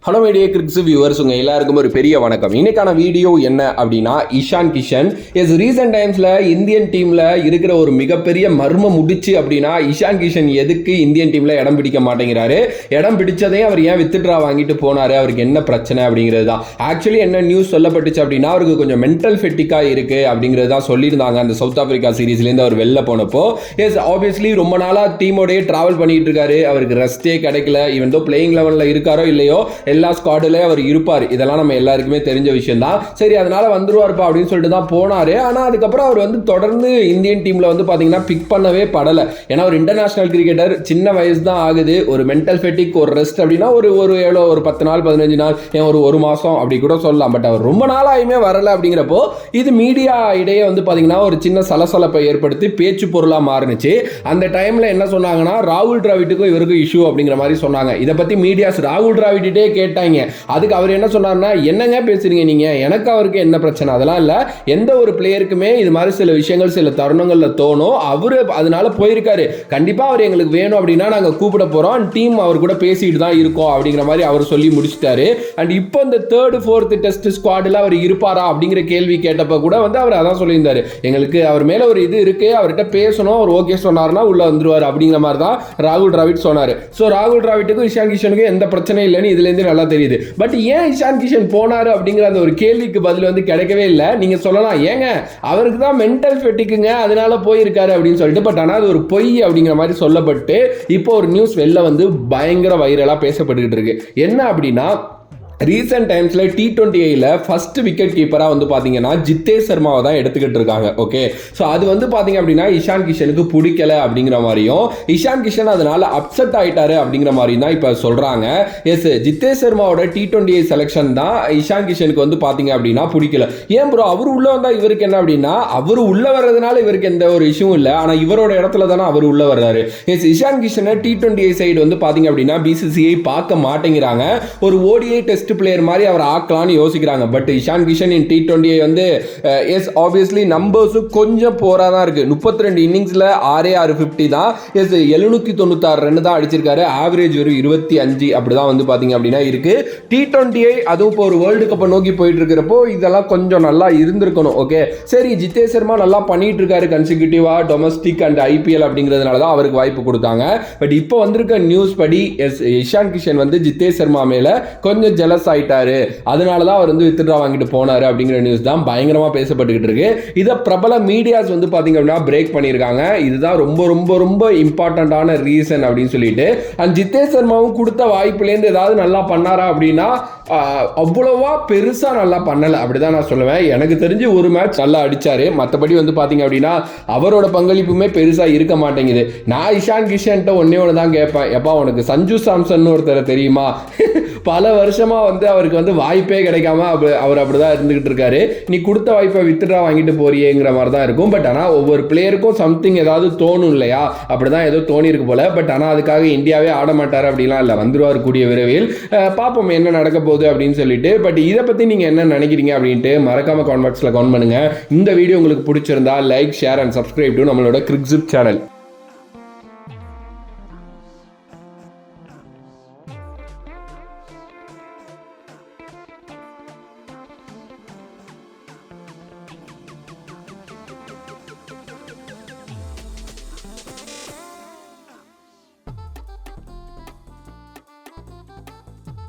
Hello media கிரிக்ஸ் viewers உங்கள் எல்லாருக்கும் ஒரு பெரிய வணக்கம். இன்னைக்கான வீடியோ என்ன அப்படின்னா, இஷான் கிஷன் ரீசெண்ட் டைம்ஸில் இந்தியன் டீமில் இருக்கிற ஒரு மிகப்பெரிய மர்ம முடிச்சு அப்படின்னா, இஷான் கிஷன் எதுக்கு இந்தியன் டீமில் இடம் பிடிக்க மாட்டேங்கிறாரு, இடம் பிடிச்சதையும் அவர் ஏன் வித்ட்ரா வாங்கிட்டு போனார், அவருக்கு என்ன பிரச்சனை அப்படிங்கிறது தான். ஆக்சுவலி என்ன நியூஸ் சொல்லப்பட்டுச்சு அப்படின்னா, அவருக்கு கொஞ்சம் மென்டல் ஃபெட்டிக்காக இருக்குது அப்படிங்கிறது தான் சொல்லியிருந்தாங்க. அந்த சவுத் ஆஃப்ரிக்கா சீரீஸ்லேருந்து அவர் வெளில போனப்போ ஆப்வியஸ்லி ரொம்ப நாளாக டீமோடய ட்ராவல் பண்ணிட்டு இருக்காரு, அவருக்கு ரெஸ்ட்டே கிடைக்கல. ஈவன் தோ பிளேயிங் லெவலில் இருக்காரோ இல்லையோ எல்லா ஸ்குவாடிலே அவர் இருப்பார், இதெல்லாம் நம்ம எல்லாருக்குமே தெரிஞ்ச விஷயம் தான். சரி, அதனால வந்துருவார்ப்பா அப்படின்னு சொல்லிட்டு தான் போனாரு. ஆனால் அதுக்கப்புறம் அவர் தொடர்ந்து இந்தியன் டீம்ல பார்த்தீங்கன்னா பிக் பண்ணவே படலை. ஏன்னா ஒரு இன்டர்நேஷனல் கிரிக்கெட்டர், சின்ன வயசு தான் ஆகுது, ஒரு மென்டல் ஃபெட்டிக், ஒரு ரெஸ்ட் அப்படின்னா ஒரு எவ்வளோ ஒரு 10 நாள் 15 நாள், ஒரு மாதம் அப்படி கூட சொல்லலாம். பட் அவர் ரொம்ப நாளாயுமே வரலை அப்படிங்கிறப்போ இது மீடியா இடையே பார்த்தீங்கன்னா ஒரு சின்ன சலசலப்பை ஏற்படுத்தி பேச்சு பொருளாக மாறுனுச்சு. அந்த டைம்ல என்ன சொன்னாங்கன்னா, ராகுல் டிராவிட்டுக்கும் இவருக்கும் இஷ்யூ அப்படிங்கிற மாதிரி சொன்னாங்க. இதை பத்தி மீடியாஸ் ராகுல் டிராவிட்டே கேட்டாங்க. அதுக்கு அவர் என்ன சொன்னார்னா, என்னங்க பேசுறீங்க நீங்க, எனக்கு அவருக்கு என்ன பிரச்சனை, அதெல்லாம் இல்ல, எந்த ஒரு பிளேயருக்குமே இது மாதிரி சில விஷயங்கள் சில தருணங்கள்ல தோணும், அவரு அதனால போயிருக்காரு, கண்டிப்பா அவர் எங்களுக்கு வேணும் அப்படின்னா நாங்க கூப்பிட போறோம், டீம் அவர் கூட பேசிட்டு தான் இருக்கோம் அப்படிங்கிற மாதிரி அவர் சொல்லி முடிச்சிட்டாரு. அண்ட் இப்போ இந்த 3rd 4th டெஸ்ட் ஸ்குவாட்ல அவர் இருப்பாரா அப்படிங்கிற கேள்வி கேட்டப்ப கூட அவர் அதான் சொல்லியிருந்தாரு, எங்களுக்கு அவர் மேல ஒரு இது இருக்கு, அவர்கிட்ட பேசணும், அவர் ஓகே சொன்னார்னா உள்ள வந்துருவார் அப்படிங்கிற மாதிரி தான் ராகுல் டிராவிட் சொன்னாரு. ஸோ ராகுல் டிராவிட்டுக்கும் இஷான் கிஷனுக்கும் எந்த பிரச்சனையும் இல்லைன்னு இதுல இருந்து நல்லா தெரியுது. பட் ஏன் இஷான் கிஷன் போனாரு அப்படிங்கிற அந்த ஒரு கேள்விக்கு பதில் கிடைக்கவே இல்லை. நீங்க சொல்லலாம், ஏங்க அவருக்கு தான் மென்டல் ஃபெட்டிக்குங்க அதனால போயிருக்காரு அப்படின்னு சொல்லிட்டு. பட் ஆனால் அது ஒரு பொய் அப்படிங்கிற மாதிரி சொல்லப்பட்டு இப்போ ஒரு நியூஸ் வெளில பயங்கர வைரலா பேசப்பட்டுக்கிட்டு இருக்கு. என்ன அப்படின்னா, ரீசெண்ட் டைம்ஸில் T20ல ஃபர்ஸ்ட் விக்கெட் கீப்பராக பார்த்தீங்கன்னா ஜித்தேஷ் சர்மாவை தான் எடுத்துக்கிட்டு இருக்காங்க. ஓகே, ஸோ அது பார்த்தீங்க அப்படின்னா இஷான் கிஷனுக்கு பிடிக்கல அப்படிங்கிற மாதிரியும், இஷான் கிஷன் அதனால அப்செட் ஆயிட்டாரு அப்படிங்கிற மாதிரி தான் இப்போ சொல்றாங்க. எஸ், ஜித்தேஷ் சர்மாவோட T20 செலெக்ஷன் தான் இஷான் கிஷனுக்கு பார்த்தீங்க அப்படின்னா பிடிக்கல. ஏன் ப்ரோ, அவர் உள்ள வந்தா இவருக்கு என்ன அப்படின்னா, அவர் உள்ள வர்றதுனால இவருக்கு எந்த ஒரு இஷ்யூ இல்லை, ஆனால் இவரோட இடத்துல தானே அவர் உள்ள வர்றாரு. எஸ், இஷான் கிஷனை T20 சைடு பார்த்தீங்க அப்படின்னா BCCI பார்க்க மாட்டேங்கிறாங்க. ஒரு ODI டெஸ்ட் பிளேயர் மாதிரி அவர் ஆக்கலாம்னு யோசிக்கிறாங்க. But Ishan Kishan in T20 as obviously நம்பர்ஸும் கொஞ்சம் போரா தான் இருக்கு. 32 இன்னிங்ஸ்ல 6/50 தான். எஸ், 796 ரன் தான் அடிச்சிருக்காரு. ஆவரேஜ் ஒரு 25 அப்படிதான் பாத்தீங்க அப்படின்னா இருக்கு. T20 அதுவும் இப்போ ஒரு வேர்ல்டு கப்பை நோக்கி போயிட்டு இருக்கிறப்போ இதெல்லாம் கொஞ்சம் நல்லா இருந்திருக்கணும். ஓகே, சரி, ஜித்தேஷ் சர்மா நல்லா பண்ணிட்டு இருக்காரு கன்சிக்யூட்டிவா டொமஸ்டிக் அண்ட் IPL அப்படிங்கிறதுனால தான் அவருக்கு வாய்ப்பு கொடுத்தாங்க. பட் இப்போ வந்திருக்க நியூஸ் படி எஸ், இஷான் கிஷன் ஜித்தேஷ் சர்மா மேல கொஞ்சம் ஜெலஸ் ஆயிட்டாரு, அதனாலதான் அவர் வித்ட்ரா வாங்கிட்டு போனாரு அப்படிங்கிற நியூஸ் தான் பயங்கரமா பேசப்பட்டுக்கிட்டு இருக்கு. இதை பிரபல மீடியாஸ் பாத்தீங்க அப்படின்னா பிரேக் பண்ணியிருக்காங்க. இதுதான் ரொம்ப ரொம்ப ரொம்ப இம்பார்ட்டன்டான ரீசன் அப்படின்னு சொல்லிட்டு. அண்ட் ஜித்தேஷ் சர்மாவும் கொடுத்த வாய்ப்புலேருந்து ஏதாவது நல்லா பண்ணாரா அப்படின்னா அவ்வளவா பெருசா நல்லா பண்ணல அப்படிதான் நான் சொல்லுவேன். எனக்கு தெரிஞ்சு ஒரு மேட்ச் நல்லா அடிச்சாரு, மற்றபடி பாத்தீங்க அப்படின்னா அவரோட பங்களிப்புமே பெருசா இருக்க மாட்டேங்குது. நான் இஷான் கிஷன் ஒன்னே தான் கேட்பேன், எப்பா உனக்கு சஞ்சு சாம்சன் ஒருத்தர் தெரியுமா, பல வருஷமா அவருக்கு வாய்ப்பே கிடைக்காம அவர் அப்படிதான் இருந்துகிட்டு இருக்காரு, நீ கொடுத்த வாய்ப்பை வித்ட்ரா வாங்கிட்டு போறியேங்கிற மாதிரி தான் இருக்கும். பட் ஆனால் ஒவ்வொரு பிளேயருக்கும் சம்திங் ஏதாவது தோணும் இல்லையா, அப்படிதான் ஏதோ தோணி இருக்கு போல. பட் ஆனால் அதுக்காக இந்தியாவே ஆட மாட்டாரு அப்படிலாம் இல்லை, வந்துருவார் கூடிய விரைவில். பார்ப்போம் என்ன நடக்க போகுது அப்படின்னு சொல்லிட்டு. பட் இதை பத்தி நீங்க என்ன நினைக்கிறீங்க அப்படின்ட்டு மறக்காம கமெண்ட் பாக்ஸ்ல கமெண்ட் பண்ணுங்க. இந்த வீடியோ உங்களுக்கு பிடிச்சிருந்தா like, share and subscribe to நம்மளோட கிரிக்ஸிப் சேனல்.